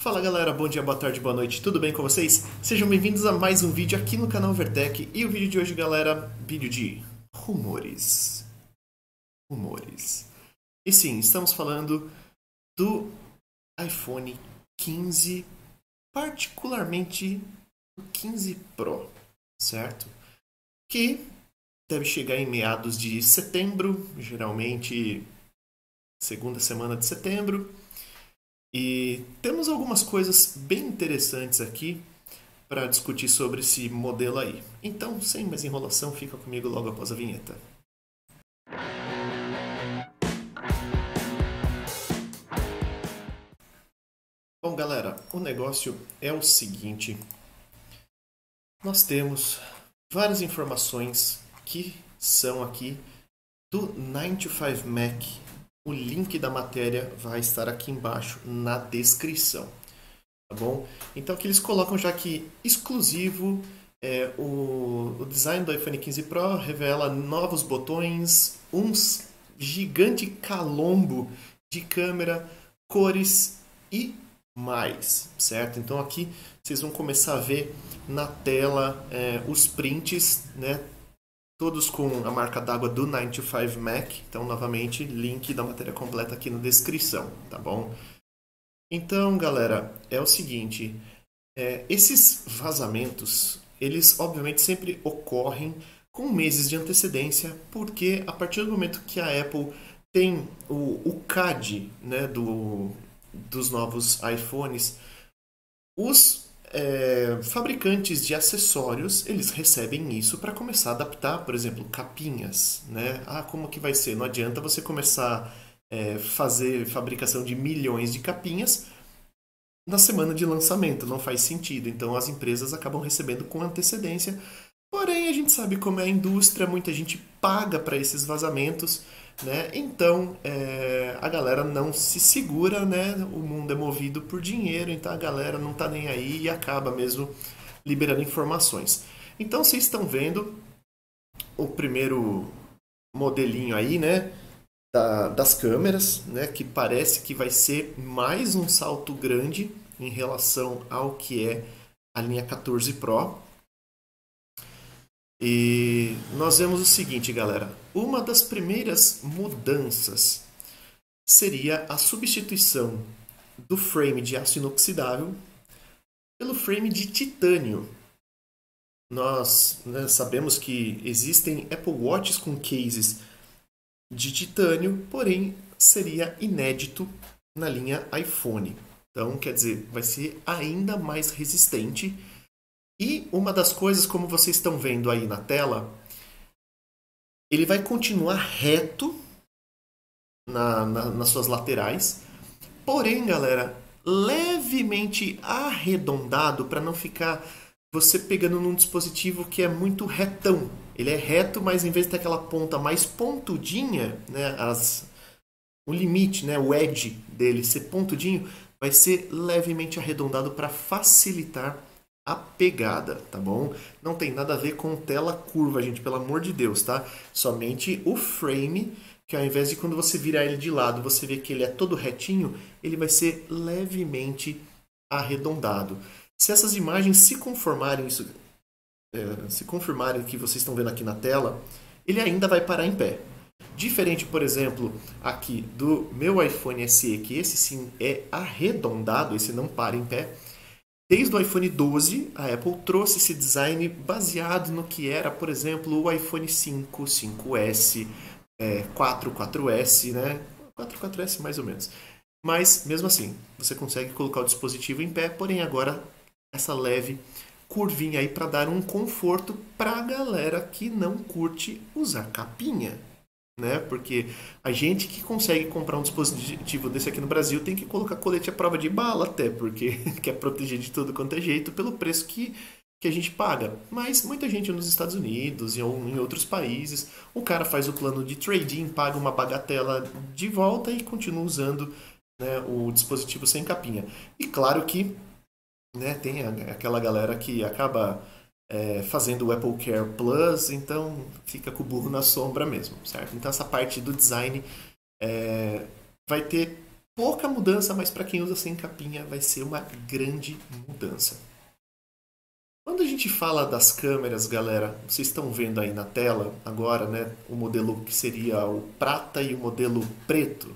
Fala galera, bom dia, boa tarde, boa noite, tudo bem com vocês? Sejam bem-vindos a mais um vídeo aqui no canal Vertec. E o vídeo de hoje, galera, vídeo de rumores. Rumores. E sim, estamos falando do iPhone 15, particularmente o 15 Pro, certo? Que deve chegar em meados de setembro, geralmente segunda semana de setembro. E temos algumas coisas bem interessantes aqui para discutir sobre esse modelo aí. Então, sem mais enrolação, fica comigo logo após a vinheta. Bom, galera, o negócio é o seguinte. Nós temos várias informações que são aqui do 9to5Mac. O link da matéria vai estar aqui embaixo na descrição, tá bom? Então aqui eles colocam já que exclusivo o design do iPhone 15 Pro revela novos botões, uns gigante calombo de câmera, cores e mais, certo? Então aqui vocês vão começar a ver na tela os prints, né? Todos com a marca d'água do 9to5Mac. Então, novamente, link da matéria completa aqui na descrição, tá bom? Então, galera, é o seguinte. Esses vazamentos, eles obviamente sempre ocorrem com meses de antecedência, porque a partir do momento que a Apple tem o CAD, né, dos novos iPhones, os fabricantes de acessórios, eles recebem isso para começar a adaptar, por exemplo, capinhas, né? Como que vai ser? Não adianta você começar a fazer fabricação de milhões de capinhas na semana de lançamento, não faz sentido. Então as empresas acabam recebendo com antecedência. Porém, a gente sabe como é a indústria, muita gente paga para esses vazamentos, né? Então, a galera não se segura, né? O mundo é movido por dinheiro, então a galera não tá nem aí e acaba mesmo liberando informações. Então, vocês estão vendo o primeiro modelinho aí, né? Das câmeras, né? Que parece que vai ser mais um salto grande em relação ao que é a linha 14 Pro. E nós vemos o seguinte, galera. Uma das primeiras mudanças seria a substituição do frame de aço inoxidável pelo frame de titânio. Nós, né, sabemos que existem Apple Watches com cases de titânio, porém seria inédito na linha iPhone. Então, quer dizer, vai ser ainda mais resistente. E uma das coisas, como vocês estão vendo aí na tela, ele vai continuar reto nas suas laterais, porém, galera, levemente arredondado para não ficar você pegando num dispositivo que é muito retão. Ele é reto, mas em vez de ter aquela ponta mais pontudinha, né, o limite, né, o edge dele ser pontudinho, vai ser levemente arredondado para facilitar a pegada, tá bom? Não tem nada a ver com tela curva, gente, pelo amor de Deus, tá? Somente o frame, que ao invés de quando você virar ele de lado, você vê que ele é todo retinho, ele vai ser levemente arredondado. Se essas imagens se conformarem, se confirmarem que vocês estão vendo aqui na tela, ele ainda vai parar em pé. Diferente, por exemplo, aqui do meu iPhone SE, que esse sim é arredondado, esse não para em pé. Desde o iPhone 12, a Apple trouxe esse design baseado no que era, por exemplo, o iPhone 5, 5S, 4, 4S, né? 4, 4S mais ou menos. Mas, mesmo assim, você consegue colocar o dispositivo em pé, porém agora essa leve curvinha aí para dar um conforto para a galera que não curte usar capinha, né? Porque a gente que consegue comprar um dispositivo desse aqui no Brasil tem que colocar colete à prova de bala até, porque quer proteger de tudo quanto é jeito pelo preço que a gente paga. Mas muita gente nos Estados Unidos e em outros países, o cara faz o plano de trade-in, paga uma bagatela de volta e continua usando, né, o dispositivo sem capinha. E claro que, né, tem aquela galera que acaba fazendo o Apple Care Plus, então fica com o burro na sombra mesmo, certo? Então essa parte do design vai ter pouca mudança, mas para quem usa sem capinha vai ser uma grande mudança. Quando a gente fala das câmeras, galera, vocês estão vendo aí na tela agora, né, o modelo que seria o prata e o modelo preto.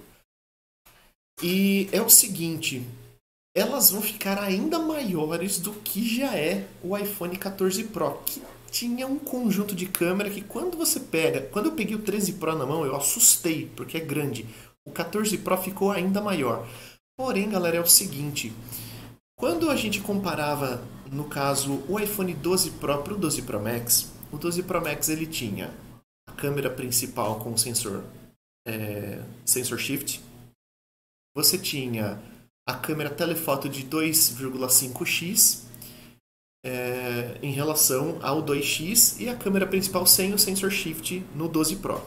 E é o seguinte, elas vão ficar ainda maiores do que já é o iPhone 14 Pro, que tinha um conjunto de câmera que quando você pega... Quando eu peguei o 13 Pro na mão, eu assustei, porque é grande. O 14 Pro ficou ainda maior. Porém, galera, é o seguinte... Quando a gente comparava, no caso, o iPhone 12 Pro para o 12 Pro Max, o 12 Pro Max ele tinha a câmera principal com sensor shift. Você tinha a câmera telefoto de 2,5x em relação ao 2x e a câmera principal sem o sensor shift no 12 Pro.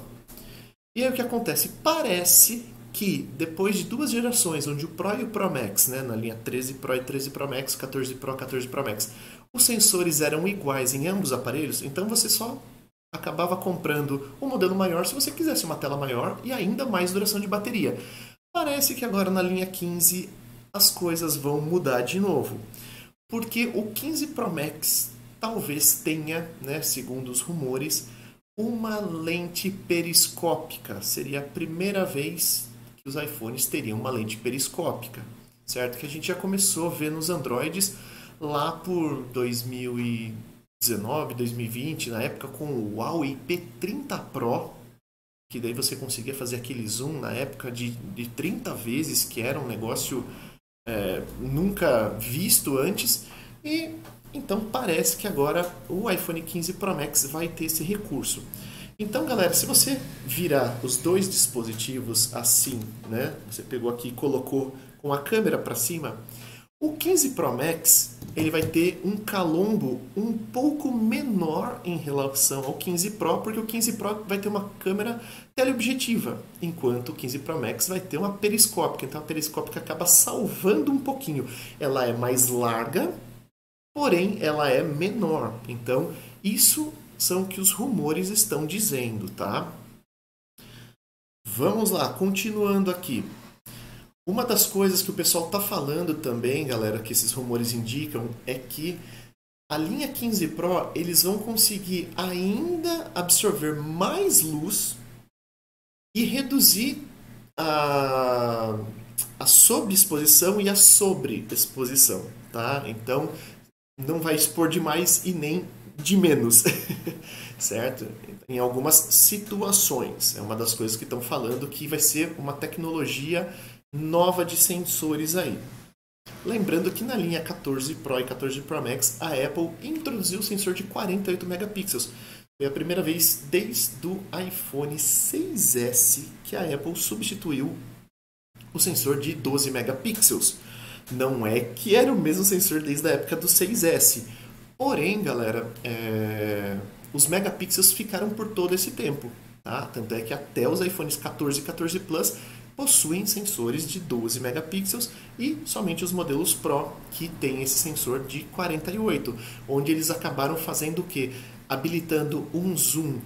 E aí o que acontece? Parece que depois de duas gerações, onde o Pro e o Pro Max, né, na linha 13 Pro e 13 Pro Max, 14 Pro, 14 Pro Max, os sensores eram iguais em ambos os aparelhos, então você só acabava comprando um modelo maior se você quisesse uma tela maior e ainda mais duração de bateria. Parece que agora na linha 15 as coisas vão mudar de novo, porque o 15 Pro Max talvez tenha, né, segundo os rumores, uma lente periscópica. Seria a primeira vez que os iPhones teriam uma lente periscópica, certo? Que a gente já começou a ver nos Androids lá por 2019, 2020, na época com o Huawei P30 Pro, que daí você conseguia fazer aquele zoom na época de 30 vezes, que era um negócio nunca visto antes. E então parece que agora o iPhone 15 Pro Max vai ter esse recurso. Então, galera, se você virar os dois dispositivos assim, né? Você pegou aqui e colocou com a câmera para cima, o 15 Pro Max ele vai ter um calombo um pouco menor em relação ao 15 Pro, porque o 15 Pro vai ter uma câmera teleobjetiva, enquanto o 15 Pro Max vai ter uma periscópica. Então a periscópica acaba salvando um pouquinho. Ela é mais larga, porém ela é menor. Então isso são o que os rumores estão dizendo, tá? Vamos lá, continuando aqui. Uma das coisas que o pessoal está falando também, galera, que esses rumores indicam, é que a linha 15 Pro eles vão conseguir ainda absorver mais luz e reduzir a subexposição e a sobreexposição, tá? Então não vai expor de mais e nem de menos, certo? Em algumas situações. É uma das coisas que estão falando que vai ser uma tecnologia nova de sensores aí. Lembrando que na linha 14 Pro e 14 Pro Max, a Apple introduziu o sensor de 48 megapixels. Foi a primeira vez desde o iPhone 6S que a Apple substituiu o sensor de 12 megapixels. Não é que era o mesmo sensor desde a época do 6S. Porém, galera, os megapixels ficaram por todo esse tempo. Tá? Tanto é que até os iPhones 14 e 14 Plus possuem sensores de 12 megapixels e somente os modelos Pro que têm esse sensor de 48, onde eles acabaram fazendo o quê? Habilitando um zoom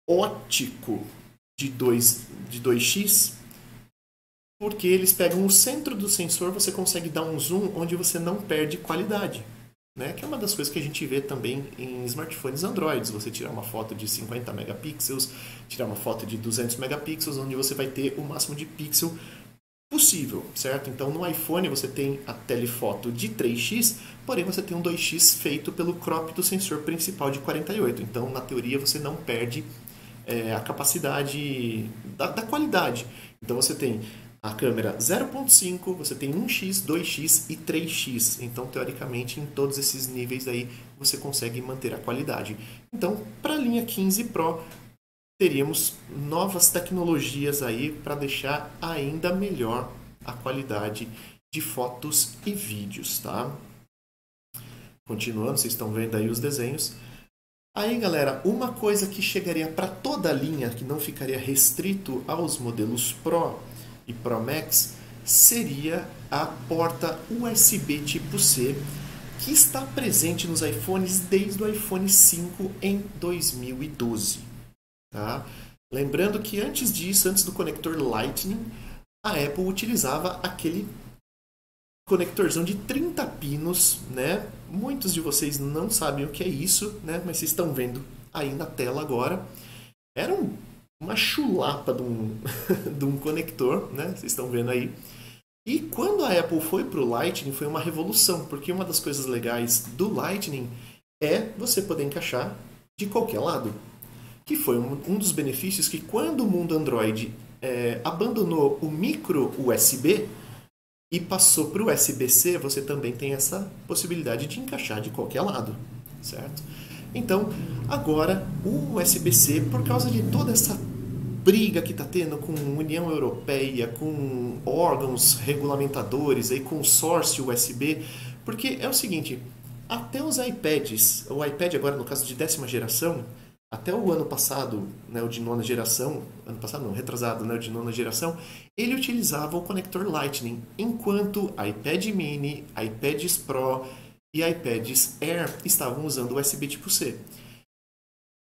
óptico de 2x, porque eles pegam o centro do sensor, você consegue dar um zoom onde você não perde qualidade. Né? Que é uma das coisas que a gente vê também em smartphones Androids. Você tirar uma foto de 50 megapixels, tirar uma foto de 200 megapixels, onde você vai ter o máximo de pixel possível, certo? Então no iPhone você tem a telefoto de 3x, porém você tem um 2x feito pelo crop do sensor principal de 48. Então na teoria você não perde a capacidade da qualidade. Então você tem a câmera 0.5, você tem 1x, 2x e 3x. Então, teoricamente, em todos esses níveis aí, você consegue manter a qualidade. Então, para a linha 15 Pro, teríamos novas tecnologias aí para deixar ainda melhor a qualidade de fotos e vídeos, tá? Continuando, vocês estão vendo aí os desenhos. Aí, galera, uma coisa que chegaria para toda a linha, que não ficaria restrito aos modelos Pro e Pro Max, seria a porta USB tipo C, que está presente nos iPhones desde o iPhone 5 em 2012. Tá? Lembrando que antes disso, antes do conector Lightning, a Apple utilizava aquele conectorzão de 30 pinos, né? Muitos de vocês não sabem o que é isso, né? Mas vocês estão vendo aí na tela agora. Era uma chulapa de um, de um conector, né? Vocês estão vendo aí. E quando a Apple foi para o Lightning, foi uma revolução, porque uma das coisas legais do Lightning é você poder encaixar de qualquer lado. Que foi um dos benefícios que quando o mundo Android abandonou o micro USB e passou para o USB-C, você também tem essa possibilidade de encaixar de qualquer lado, certo? Então, agora o USB-C, por causa de toda essa briga que está tendo com a União Europeia, com órgãos regulamentadores, aí, consórcio USB, porque é o seguinte, até os iPads, o iPad agora no caso de 10ª geração, até o ano passado, né, o de 9ª geração, ano passado não, retrasado, né, o de 9ª geração, ele utilizava o conector Lightning, enquanto iPad mini, iPads Pro e iPads Air estavam usando o USB tipo C.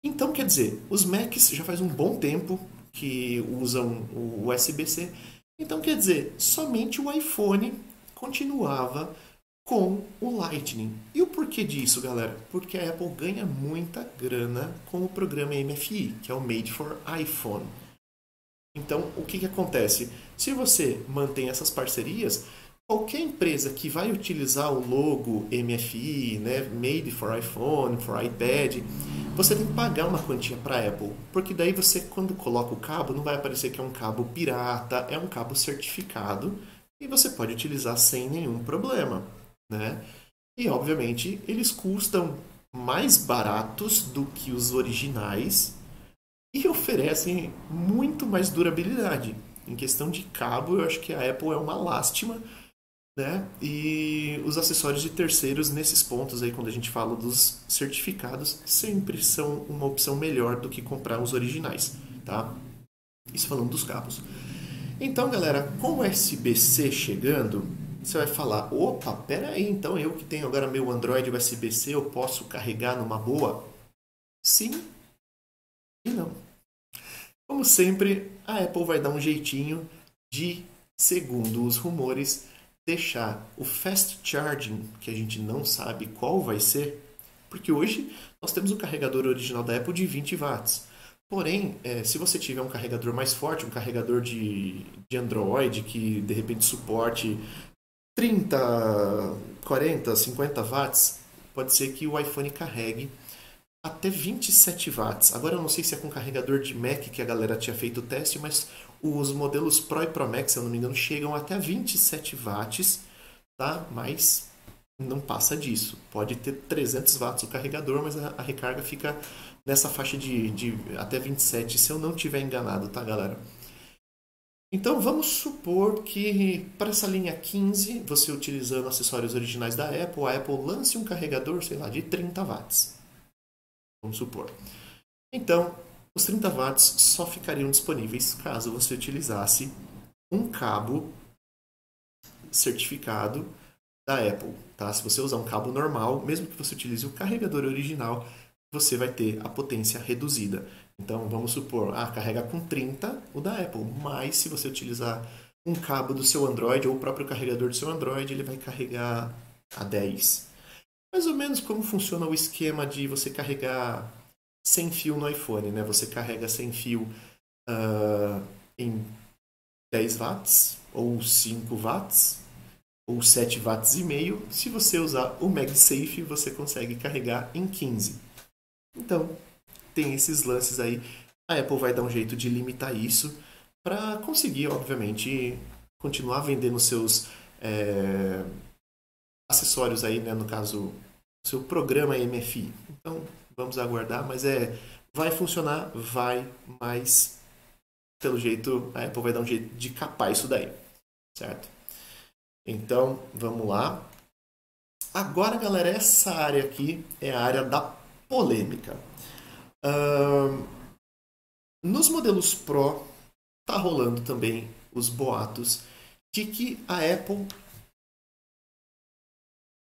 Então, quer dizer, os Macs já faz um bom tempo que usam o USB-C. Então, quer dizer, somente o iPhone continuava com o Lightning. E o porquê disso, galera? Porque a Apple ganha muita grana com o programa MFI, que é o Made for iPhone. Então, o que acontece? Se você mantém essas parcerias, qualquer empresa que vai utilizar o logo MFI, né, Made for iPhone, for iPad, você tem que pagar uma quantia para a Apple, porque daí você, quando coloca o cabo, não vai aparecer que é um cabo pirata, é um cabo certificado e você pode utilizar sem nenhum problema, né? E obviamente eles custam mais baratos do que os originais e oferecem muito mais durabilidade. Em questão de cabo, eu acho que a Apple é uma lástima, né? E os acessórios de terceiros nesses pontos aí, quando a gente fala dos certificados, sempre são uma opção melhor do que comprar os originais, tá? Isso falando dos cabos. Então, galera, com o USB-C chegando, você vai falar, opa, pera aí, então eu que tenho agora meu Android USB-C, eu posso carregar numa boa? Sim e não. Como sempre, a Apple vai dar um jeitinho de, segundo os rumores, deixar o fast charging, que a gente não sabe qual vai ser, porque hoje nós temos o carregador original da Apple de 20 watts. Porém, se você tiver um carregador mais forte, um carregador de Android que de repente suporte 30, 40, 50 watts, pode ser que o iPhone carregue até 27 watts. Agora eu não sei se é com carregador de Mac que a galera tinha feito o teste, mas os modelos Pro e Pro Max, se eu não me engano, chegam até 27 watts, tá? Mas não passa disso. Pode ter 300 watts o carregador, mas a recarga fica nessa faixa de até 27, se eu não estiver enganado, tá, galera? Então vamos supor que para essa linha 15, você utilizando acessórios originais da Apple, a Apple lance um carregador, sei lá, de 30 watts. Vamos supor. Então, os 30 watts só ficariam disponíveis caso você utilizasse um cabo certificado da Apple, tá? Se você usar um cabo normal, mesmo que você utilize o carregador original, você vai ter a potência reduzida. Então, vamos supor, carrega com 30 o da Apple, mas se você utilizar um cabo do seu Android ou o próprio carregador do seu Android, ele vai carregar a 10. Mais ou menos como funciona o esquema de você carregar sem fio no iPhone, né? Você carrega sem fio em 10 watts, ou 5 watts, ou 7 watts e meio. Se você usar o MagSafe, você consegue carregar em 15. Então, tem esses lances aí. A Apple vai dar um jeito de limitar isso para conseguir, obviamente, continuar vendendo seus acessórios aí, né? No caso, seu programa MFI. Então, vamos aguardar, mas vai funcionar, vai, mas pelo jeito a Apple vai dar um jeito de capar isso daí, certo? Então, vamos lá. Agora, galera, essa área aqui é a área da polêmica. Nos modelos Pro, tá rolando também os boatos de que a Apple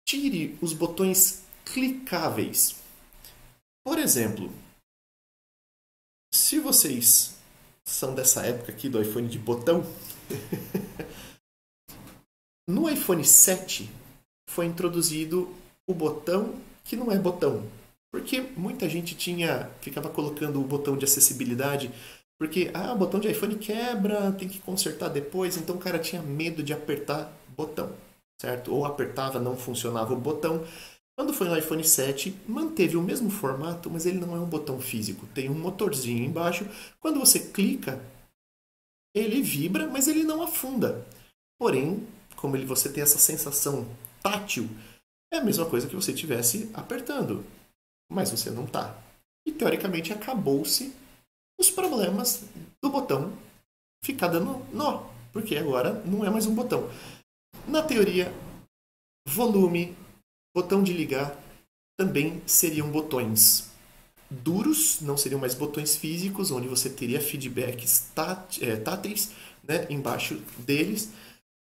tire os botões clicáveis. Por exemplo, se vocês são dessa época aqui do iPhone de botão. No iPhone 7 foi introduzido o botão que não é botão. Porque muita gente ficava colocando o botão de acessibilidade, porque o botão de iPhone quebra, tem que consertar depois, então o cara tinha medo de apertar botão, certo? Ou apertava, não funcionava o botão. Quando foi no iPhone 7, manteve o mesmo formato, mas ele não é um botão físico. Tem um motorzinho embaixo. Quando você clica, ele vibra, mas ele não afunda. Porém, como você tem essa sensação tátil, é a mesma coisa que você estivesse apertando, mas você não está. E teoricamente acabou-se os problemas do botão ficar dando nó, porque agora não é mais um botão. Na teoria, volume, botão de ligar também seriam botões duros, não seriam mais botões físicos, onde você teria feedbacks táteis, né, embaixo deles,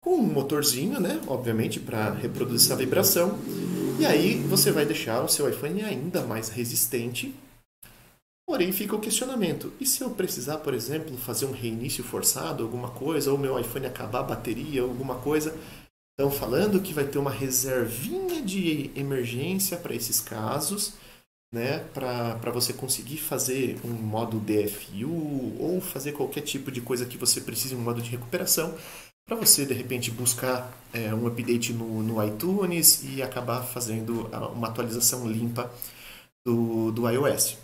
com um motorzinho, né, obviamente, para reproduzir essa vibração. E aí você vai deixar o seu iPhone ainda mais resistente. Porém, fica o questionamento. E se eu precisar, por exemplo, fazer um reinício forçado, alguma coisa, ou meu iPhone acabar a bateria, alguma coisa? Estão falando que vai ter uma reservinha de emergência para esses casos, né? Para você conseguir fazer um modo DFU ou fazer qualquer tipo de coisa que você precise, um modo de recuperação, para você, de repente, buscar um update no iTunes e acabar fazendo uma atualização limpa do iOS.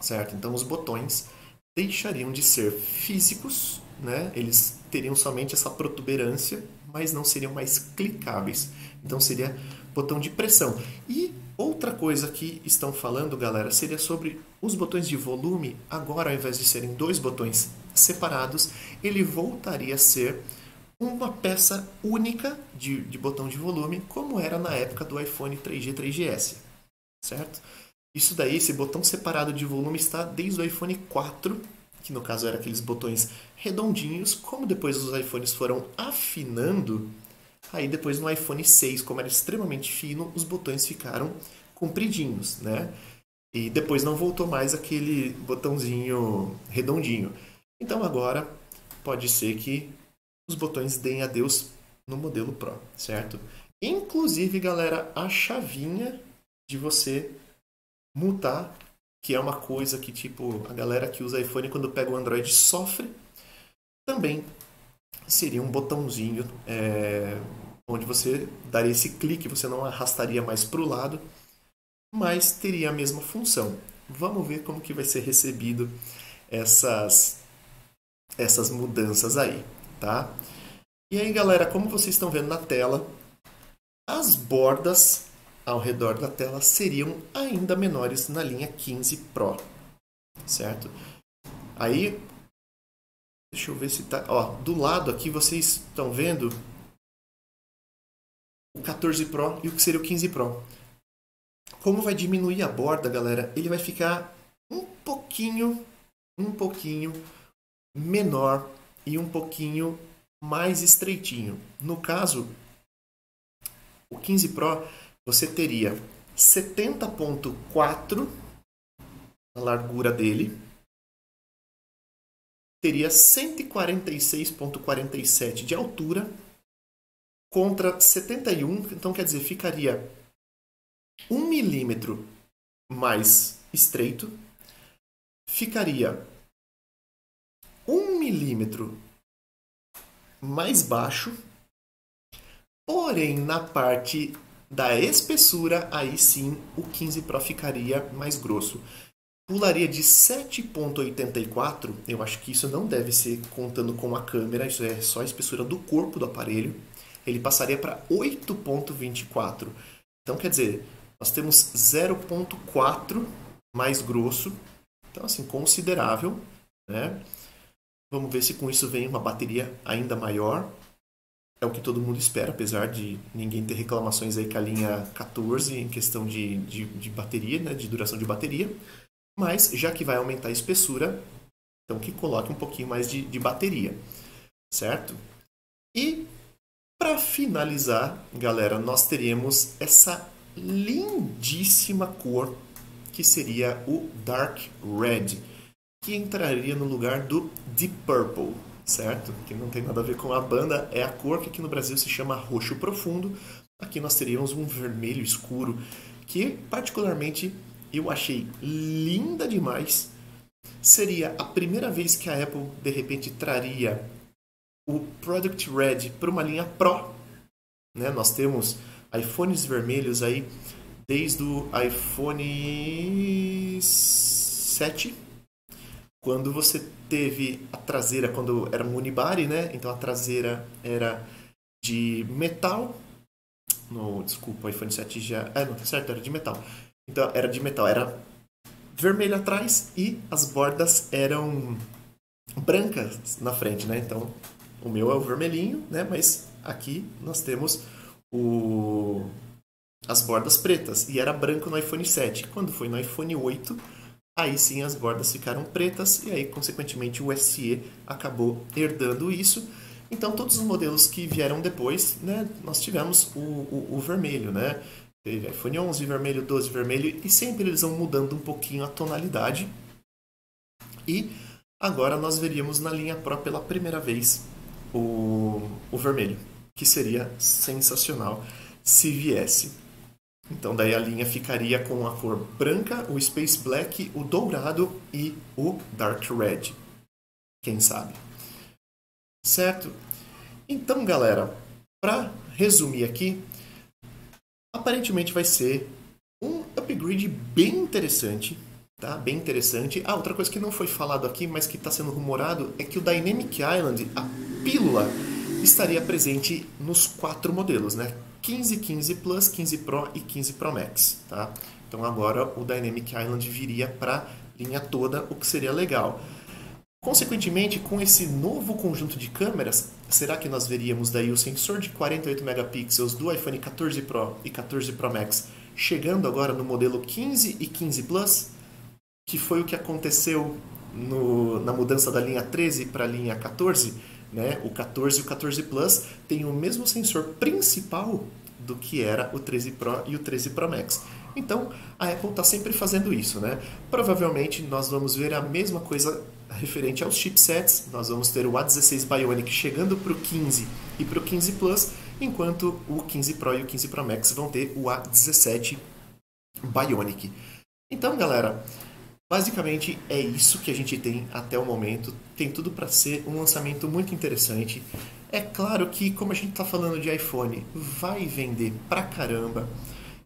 Certo? Então, os botões deixariam de ser físicos, né? Eles teriam somente essa protuberância, mas não seriam mais clicáveis. Então, seria botão de pressão. E outra coisa que estão falando, galera, seria sobre os botões de volume. Agora, ao invés de serem dois botões separados, ele voltaria a ser uma peça única de botão de volume, como era na época do iPhone 3G, 3GS. Certo? Isso daí, esse botão separado de volume está desde o iPhone 4, que no caso era aqueles botões redondinhos. Como depois os iPhones foram afinando, aí depois no iPhone 6, como era extremamente fino, os botões ficaram compridinhos, né? E depois não voltou mais aquele botãozinho redondinho. Então agora pode ser que os botões deem adeus no modelo Pro, certo? Inclusive, galera, a chavinha de você mutar, que é uma coisa que tipo a galera que usa iPhone quando pega o Android sofre, também seria um botãozinho onde você daria esse clique, você não arrastaria mais para o lado, mas teria a mesma função. Vamos ver como que vai ser recebido essas mudanças aí, tá? E aí, galera, como vocês estão vendo na tela, as bordas ao redor da tela seriam ainda menores na linha 15 Pro, certo? Aí, deixa eu ver se tá, do lado aqui vocês estão vendo o 14 Pro e o que seria o 15 Pro. Como vai diminuir a borda, galera, ele vai ficar um pouquinho menor e um pouquinho mais estreitinho. No caso, o 15 Pro você teria 70.4 a largura dele, teria 146.47 de altura contra 71, então quer dizer, ficaria 1 milímetro mais estreito, ficaria 1 milímetro mais baixo, porém na parte da espessura, aí sim o 15 Pro ficaria mais grosso. Pularia de 7.84, eu acho que isso não deve ser contando com a câmera, isso é só a espessura do corpo do aparelho. Ele passaria para 8.24. Então quer dizer, nós temos 0.4 mais grosso, então assim, considerável, né? Vamos ver se com isso vem uma bateria ainda maior. É o que todo mundo espera, apesar de ninguém ter reclamações aí com a linha 14 em questão de bateria, né, de duração de bateria. Mas, já que vai aumentar a espessura, então que coloque um pouquinho mais de bateria, certo? E, para finalizar, galera, nós teremos essa lindíssima cor, que seria o Dark Red. que entraria no lugar do Deep Purple, certo? Que não tem nada a ver com a banda, é a cor que aqui no Brasil se chama roxo profundo. Aqui nós teríamos um vermelho escuro, que particularmente eu achei linda demais. Seria a primeira vez que a Apple de repente traria o Product Red para uma linha Pro, né? Nós temos iPhones vermelhos aí desde o iPhone 7, quando você teve a traseira, quando era um unibody, né? Então a traseira era de metal. No, desculpa, o iPhone 7 já... não, tá certo, era de metal. Então era de metal, era vermelho atrás e as bordas eram brancas na frente, né? Então o meu é o vermelhinho, né? Mas aqui nós temos as bordas pretas. E era branco no iPhone 7. Quando foi no iPhone 8, aí sim as bordas ficaram pretas. E aí, consequentemente, o SE acabou herdando isso. Então, todos os modelos que vieram depois, né, nós tivemos o vermelho, né? Teve iPhone 11 vermelho, 12 vermelho. E sempre eles vão mudando um pouquinho a tonalidade. E agora nós veríamos na linha Pro pela primeira vez o vermelho, que seria sensacional se viesse. Então daí a linha ficaria com a cor branca, o Space Black, o dourado e o Dark Red. Quem sabe? Certo? Então, galera, para resumir aqui, aparentemente vai ser um upgrade bem interessante, tá? Bem interessante. Ah, outra coisa que não foi falado aqui, mas que está sendo rumorado, é que o Dynamic Island, a pílula, estaria presente nos 4 modelos, né? 15, 15 Plus, 15 Pro e 15 Pro Max, tá? Então agora o Dynamic Island viria para a linha toda, o que seria legal. Consequentemente, com esse novo conjunto de câmeras, será que nós veríamos daí o sensor de 48 megapixels do iPhone 14 Pro e 14 Pro Max chegando agora no modelo 15 e 15 Plus, que foi o que aconteceu na mudança da linha 13 para a linha 14, né? O 14 e o 14 Plus tem o mesmo sensor principal do que era o 13 Pro e o 13 Pro Max. Então, a Apple está sempre fazendo isso, né? Provavelmente nós vamos ver a mesma coisa referente aos chipsets. Nós vamos ter o A16 Bionic chegando para o 15 e para o 15 Plus, enquanto o 15 Pro e o 15 Pro Max vão ter o A17 Bionic. Então, galera, basicamente é isso que a gente tem até o momento. Tem tudo para ser um lançamento muito interessante. É claro que, como a gente está falando de iPhone, vai vender pra caramba.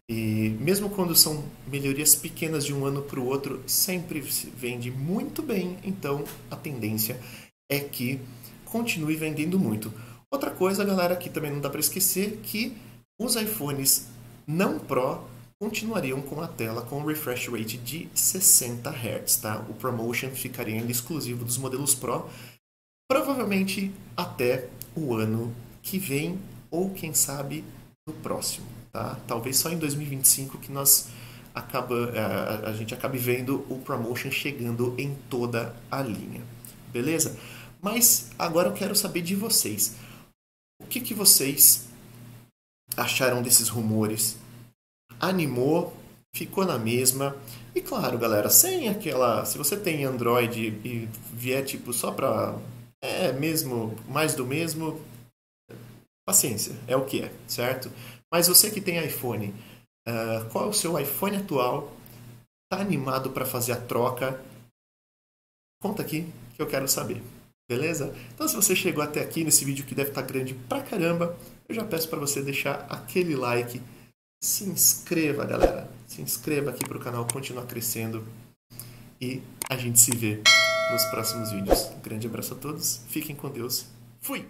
E mesmo quando são melhorias pequenas de um ano para o outro, sempre se vende muito bem. Então a tendência é que continue vendendo muito. Outra coisa, galera, que também não dá para esquecer, que os iPhones não Pro continuariam com a tela com refresh rate de 60 Hz, tá? O ProMotion ficaria ainda exclusivo dos modelos Pro, provavelmente até o ano que vem, ou quem sabe no próximo, tá? Talvez só em 2025 que a gente acabe vendo o ProMotion chegando em toda a linha, beleza? Mas agora eu quero saber de vocês. O que vocês acharam desses rumores? Animou? Ficou na mesma? E claro, galera, sem aquela... Se você tem Android e vier tipo só pra... mesmo, mais do mesmo... Paciência, é o que é, certo? Mas você que tem iPhone, qual é o seu iPhone atual? Tá animado para fazer a troca? Conta aqui que eu quero saber, beleza? Então se você chegou até aqui nesse vídeo que deve estar grande pra caramba, eu já peço para você deixar aquele like. Se inscreva, galera. Se inscreva aqui para o canal continuar crescendo. E a gente se vê nos próximos vídeos. Um grande abraço a todos. Fiquem com Deus. Fui!